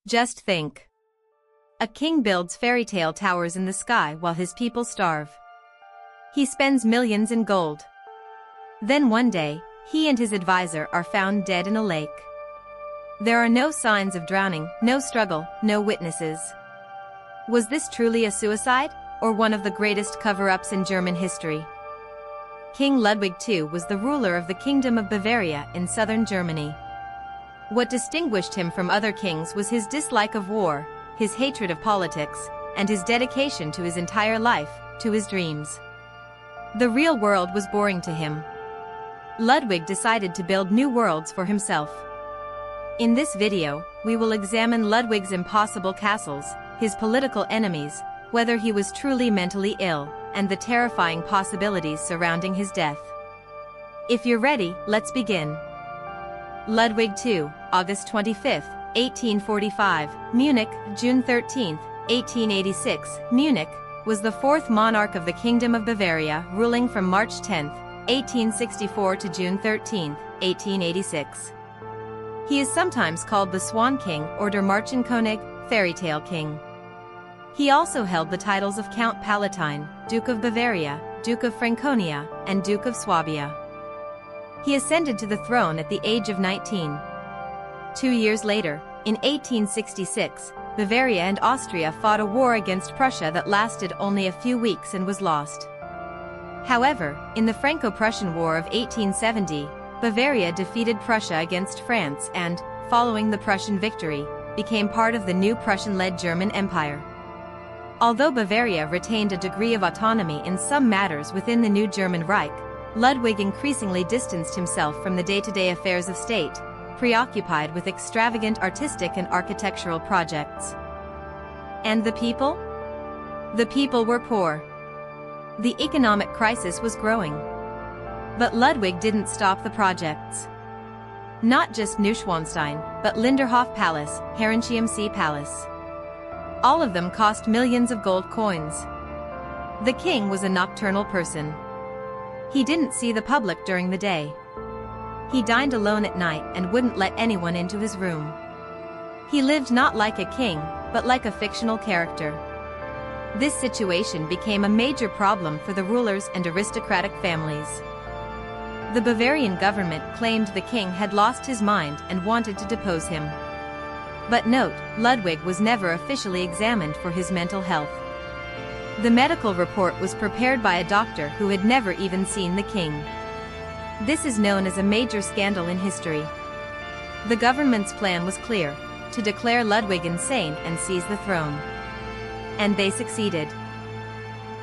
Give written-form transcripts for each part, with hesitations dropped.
Just think. A king builds fairy tale towers in the sky while his people starve. He spends millions in gold. Then one day, he and his advisor are found dead in a lake. There are no signs of drowning, no struggle, no witnesses. Was this truly a suicide, or one of the greatest cover-ups in German history? King Ludwig II was the ruler of the Kingdom of Bavaria in southern Germany. What distinguished him from other kings was his dislike of war, his hatred of politics, and his dedication to his entire life, to his dreams. The real world was boring to him. Ludwig decided to build new worlds for himself. In this video, we will examine Ludwig's impossible castles, his political enemies, whether he was truly mentally ill, and the terrifying possibilities surrounding his death. If you're ready, let's begin. Ludwig II, August 25, 1845, Munich, June 13, 1886, Munich, was the fourth monarch of the Kingdom of Bavaria, ruling from March 10, 1864 to June 13, 1886. He is sometimes called the Swan King or Der Märchenkönig, Fairy Tale King. He also held the titles of Count Palatine, Duke of Bavaria, Duke of Franconia, and Duke of Swabia. He ascended to the throne at the age of 19. 2 years later, in 1866, Bavaria and Austria fought a war against Prussia that lasted only a few weeks and was lost. However, in the Franco-Prussian War of 1870, Bavaria defeated Prussia against France and, following the Prussian victory, became part of the new Prussian-led German Empire. Although Bavaria retained a degree of autonomy in some matters within the new German Reich, Ludwig increasingly distanced himself from the day-to-day affairs of state, preoccupied with extravagant artistic and architectural projects. And the people? The people were poor. The economic crisis was growing. But Ludwig didn't stop the projects. Not just Neuschwanstein, but Linderhof Palace, Herrenchiemsee Palace. All of them cost millions of gold coins. The king was a nocturnal person. He didn't see the public during the day. He dined alone at night and wouldn't let anyone into his room. He lived not like a king, but like a fictional character. This situation became a major problem for the rulers and aristocratic families. The Bavarian government claimed the king had lost his mind and wanted to depose him. But note, Ludwig was never officially examined for his mental health. The medical report was prepared by a doctor who had never even seen the king. This is known as a major scandal in history. The government's plan was clear: to declare Ludwig insane and seize the throne. And they succeeded.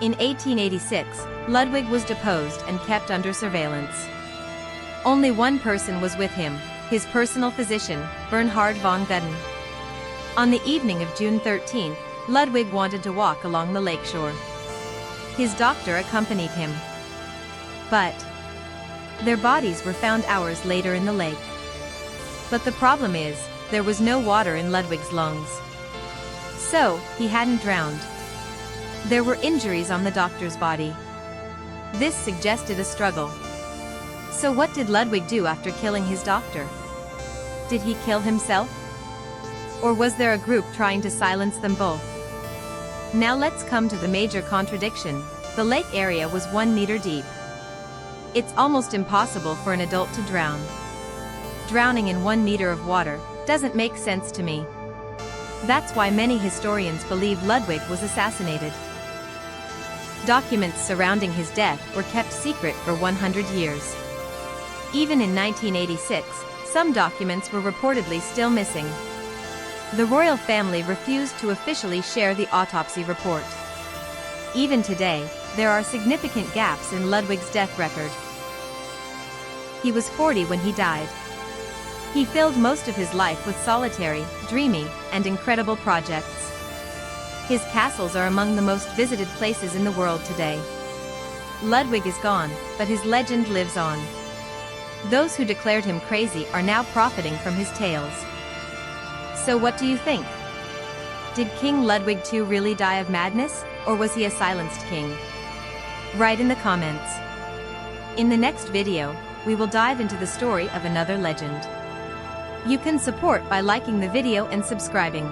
In 1886, Ludwig was deposed and kept under surveillance. Only one person was with him, his personal physician, Bernhard von Gudden. On the evening of June 13, Ludwig wanted to walk along the lakeshore. His doctor accompanied him. But their bodies were found hours later in the lake. But the problem is, there was no water in Ludwig's lungs. So, he hadn't drowned. There were injuries on the doctor's body. This suggested a struggle. So what did Ludwig do after killing his doctor? Did he kill himself? Or was there a group trying to silence them both? Now let's come to the major contradiction. The lake area was 1 meter deep. It's almost impossible for an adult to drown. Drowning in 1 meter of water doesn't make sense to me. That's why many historians believe Ludwig was assassinated. Documents surrounding his death were kept secret for 100 years. Even in 1986, some documents were reportedly still missing. The royal family refused to officially share the autopsy report. Even today, there are significant gaps in Ludwig's death record. He was 40 when he died. He filled most of his life with solitary, dreamy, and incredible projects. His castles are among the most visited places in the world today. Ludwig is gone, but his legend lives on. Those who declared him crazy are now profiting from his tales. So what do you think? Did King Ludwig II really die of madness, or was he a silenced king? Write in the comments. In the next video, we will dive into the story of another legend. You can support by liking the video and subscribing.